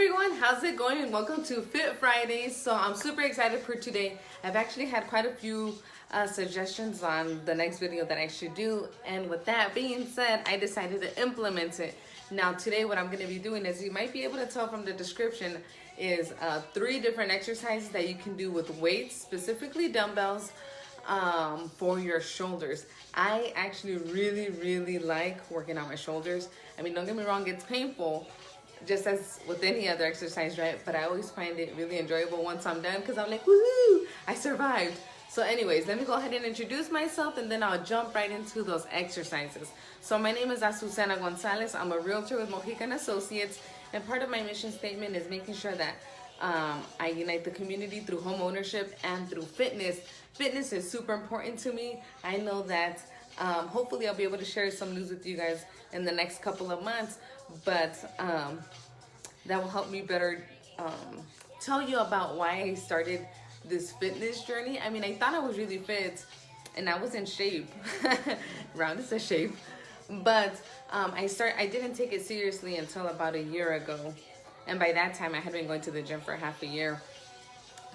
everyone, how's it going? Welcome to Fit Fridays. So I'm super excited for today. I've actually had quite a few suggestions on the next video that I should do, and with that being said, I decided to implement it. Now today what I'm going to be doing, as you might be able to tell from the description, is 3 different exercises that you can do with weights, specifically dumbbells, for your shoulders. I actually really like working on my shoulders. I mean, don't get me wrong, it's painful, just as with any other exercise, right? But I always find it really enjoyable once I'm done, because I'm like, woohoo, I survived. So anyways, let me go ahead and introduce myself, and then I'll jump right into those exercises. So my name is Azucena Gonzalez. I'm a realtor with Mojica and Associates, and part of my mission statement is making sure that I unite the community through home ownership and through fitness. Fitness is super important to me. I know that hopefully I'll be able to share some news with you guys in the next couple of months, but that will help me better tell you about why I started this fitness journey. I mean, I thought I was really fit and I was in shape. Round is a shape. But I didn't take it seriously until about a year ago. And by that time I had been going to the gym for half a year.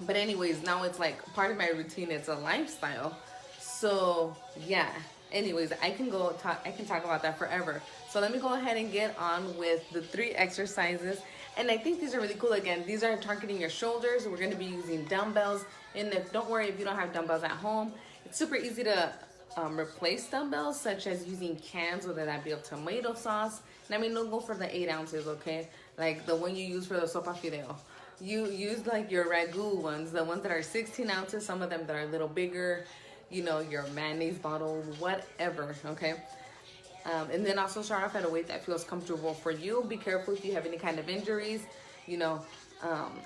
But anyways, now it's like part of my routine. It's a lifestyle. So yeah, anyways, I can talk about that forever. So let me go ahead and get on with the 3 exercises. And I think these are really cool. Again, these are targeting your shoulders. We're going to be using dumbbells. And don't worry if you don't have dumbbells at home. It's super easy to replace dumbbells, such as using cans, whether that be of tomato sauce. And I mean, don't go for the 8 ounces, okay? Like the one you use for the sopa fideo. You use like your ragu ones, the ones that are 16 ounces, some of them that are a little bigger, you know, your mayonnaise bottle, whatever, okay? And then also start off at a weight that feels comfortable for you. Be careful if you have any kind of injuries, you know,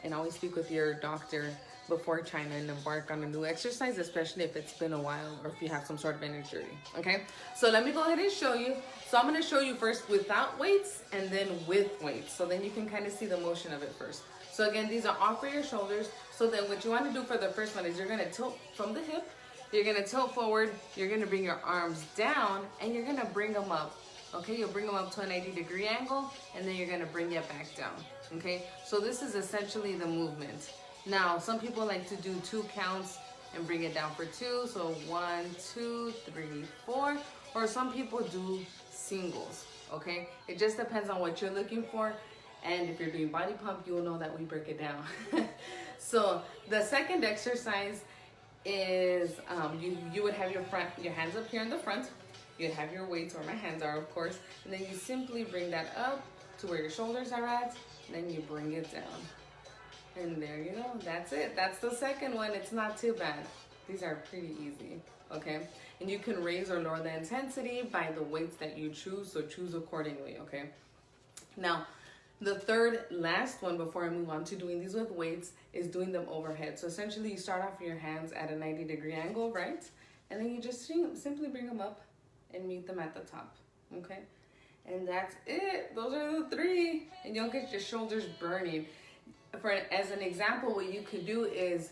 and always speak with your doctor before trying to embark on a new exercise, especially if it's been a while or if you have some sort of an injury, okay? So let me go ahead and show you. So I'm gonna show you first without weights and then with weights. So then you can kind of see the motion of it first. So again, these are all for your shoulders. So then what you want to do for the first one is you're gonna tilt from the hip. You're gonna tilt forward, you're gonna bring your arms down, and you're gonna bring them up, okay? You'll bring them up to a 90-degree angle, and then you're gonna bring it back down, okay? So this is essentially the movement. Now, some people like to do 2 counts and bring it down for 2, so 1, 2, 3, 4, or some people do singles, okay? It just depends on what you're looking for, and if you're doing body pump, you'll know that we break it down. So the second exercise is you would have your hands up here in the front. You'd have your weights where my hands are, of course, and then you simply bring that up to where your shoulders are at, and then you bring it down. And there you go, that's it. That's the second one. It's not too bad. These are pretty easy, okay? And you can raise or lower the intensity by the weights that you choose, so choose accordingly, okay? Now, the third last one before I move on to doing these with weights is doing them overhead. So essentially you start off with your hands at a 90-degree angle, right? And then you just simply bring them up and meet them at the top, okay? And that's it. Those are the 3. And you'll get your shoulders burning. As an example, what you could do is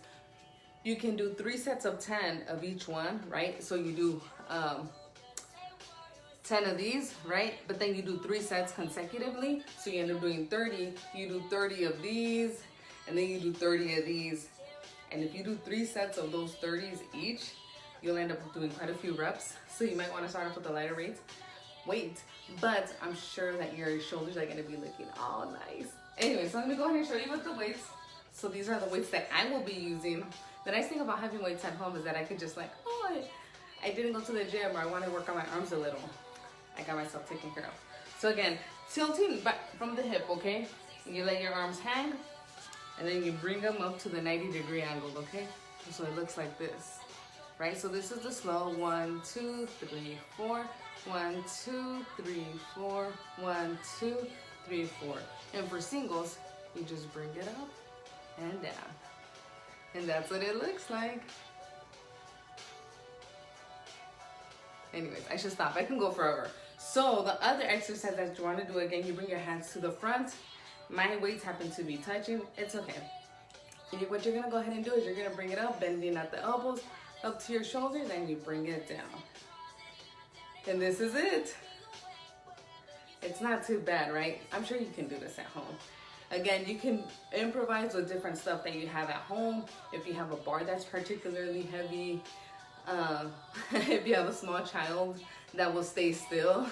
you can do 3 sets of 10 of each one, right? So you do 10 of these, right? But then you do 3 sets consecutively. So you end up doing 30. You do 30 of these, and then you do 30 of these. And if you do 3 sets of those 30s each, you'll end up doing quite a few reps. So you might want to start off with a lighter weight, but I'm sure that your shoulders are going to be looking all nice. Anyway, so let me go ahead and show you with the weights. So these are the weights that I will be using. The nice thing about having weights at home is that I could just like, oh, I didn't go to the gym, or I want to work on my arms a little. I got myself taken care of. So again, tilting back from the hip, okay? You let your arms hang, and then you bring them up to the 90-degree angle, okay? So it looks like this, right? So this is the slow 1, 2, 3, 4. 1, 2, 3, 4. 1, 2, 3, 4. And for singles, you just bring it up and down. And that's what it looks like. Anyways, I should stop. I can go forever. So the other exercise that you want to do, again, you bring your hands to the front. My weights happen to be touching. It's okay. And what you're going to go ahead and do is you're going to bring it up, bending at the elbows, up to your shoulders, and you bring it down. And this is it. It's not too bad, right? I'm sure you can do this at home. Again, you can improvise with different stuff that you have at home. If you have a bar that's particularly heavy, if you have a small child that will stay still,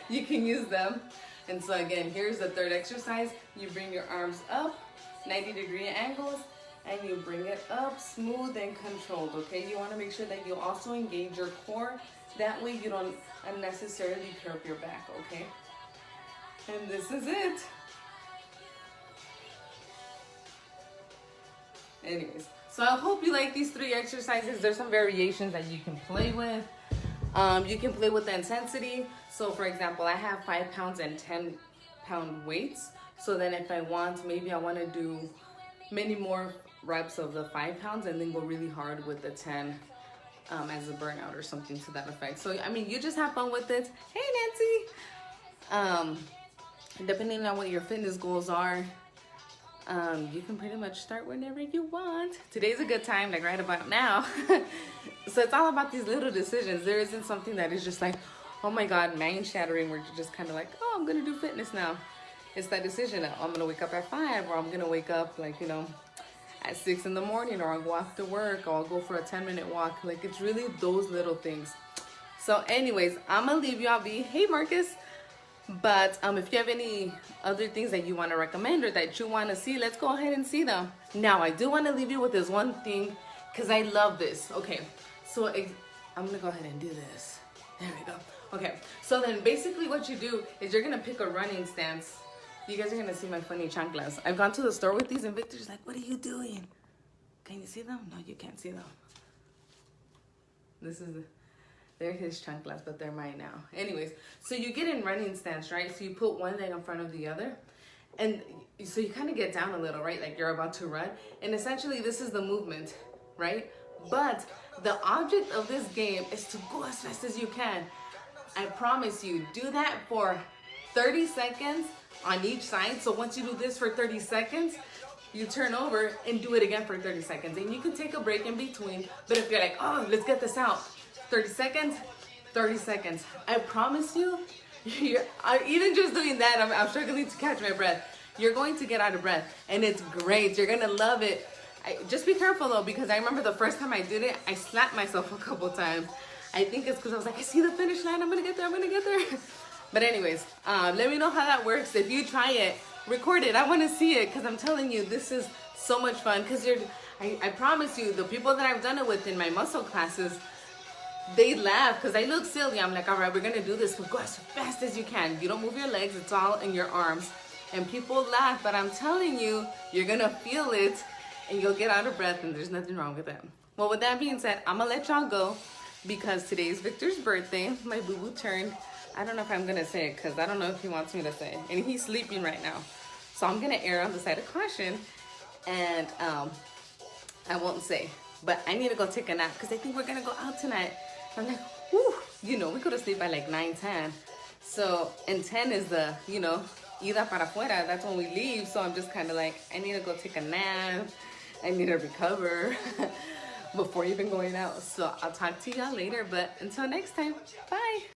you can use them. And so again, here's the third exercise. You bring your arms up, 90-degree angles, and you bring it up smooth and controlled, okay? You want to make sure that you also engage your core. That way you don't unnecessarily curve your back, okay? And this is it. Anyways, so I hope you like these 3 exercises. There's some variations that you can play with. You can play with the intensity. So for example, I have 5 pounds and 10-pound weights. So then if I want, maybe I want to do many more reps of the 5 pounds and then go really hard with the 10 as a burnout or something to that effect. So I mean, you just have fun with it. Hey Nancy. Depending on what your fitness goals are, you can pretty much start whenever you want. Today's a good time, like right about now. So it's all about these little decisions. There isn't something that is just like, oh my God, mind shattering, where you're just kind of like, oh, I'm gonna do fitness now. It's that decision that I'm gonna wake up at 5, or I'm gonna wake up like, you know, at 6 in the morning, or I'll go after work, or I'll go for a 10-minute walk. Like, it's really those little things. So anyways, I'm gonna leave y'all be. Hey Marcus. But if you have any other things that you want to recommend or that you want to see, let's go ahead and see them. Now, I do want to leave you with this one thing, because I love this. Okay, so I'm going to go ahead and do this. There we go. Okay, so then basically what you do is you're going to pick a running stance. You guys are going to see my funny chanclas. I've gone to the store with these and Victor's like, what are you doing? Can you see them? No, you can't see them. They're his chanclas, but they're mine now. Anyways, so you get in running stance, right? So you put one leg in front of the other. And so you kind of get down a little, right? Like you're about to run. And essentially this is the movement, right? But the object of this game is to go as fast as you can. I promise you, do that for 30 seconds on each side. So once you do this for 30 seconds, you turn over and do it again for 30 seconds. And you can take a break in between. But if you're like, oh, let's get this out. 30 seconds, 30 seconds. I promise you, even just doing that, I'm struggling to catch my breath. You're going to get out of breath, and it's great. You're gonna love it. Just be careful though, because I remember the first time I did it, I slapped myself a couple times. I think it's because I was like, I see the finish line, I'm gonna get there, I'm gonna get there. But anyways, let me know how that works. If you try it, record it. I wanna see it, because I'm telling you, this is so much fun. Because I promise you, the people that I've done it with in my muscle classes, they laugh because I look silly. I'm like, all right, we're gonna do this, but go as fast as you can. You don't move your legs, it's all in your arms. And people laugh, but I'm telling you, you're gonna feel it and you'll get out of breath, and there's nothing wrong with that. Well, with that being said, I'm gonna let y'all go because today's Victor's birthday. My boo-boo turned, I don't know if I'm gonna say it because I don't know if he wants me to say it. And he's sleeping right now. So I'm gonna err on the side of caution, and I won't say. But I need to go take a nap because I think we're gonna go out tonight. I'm like, whew, you know, we go to sleep by like 9, 10. So, and 10 is the, you know, ida para afuera. That's when we leave. So I'm just kind of like, I need to go take a nap. I need to recover before even going out. So I'll talk to y'all later. But until next time, bye.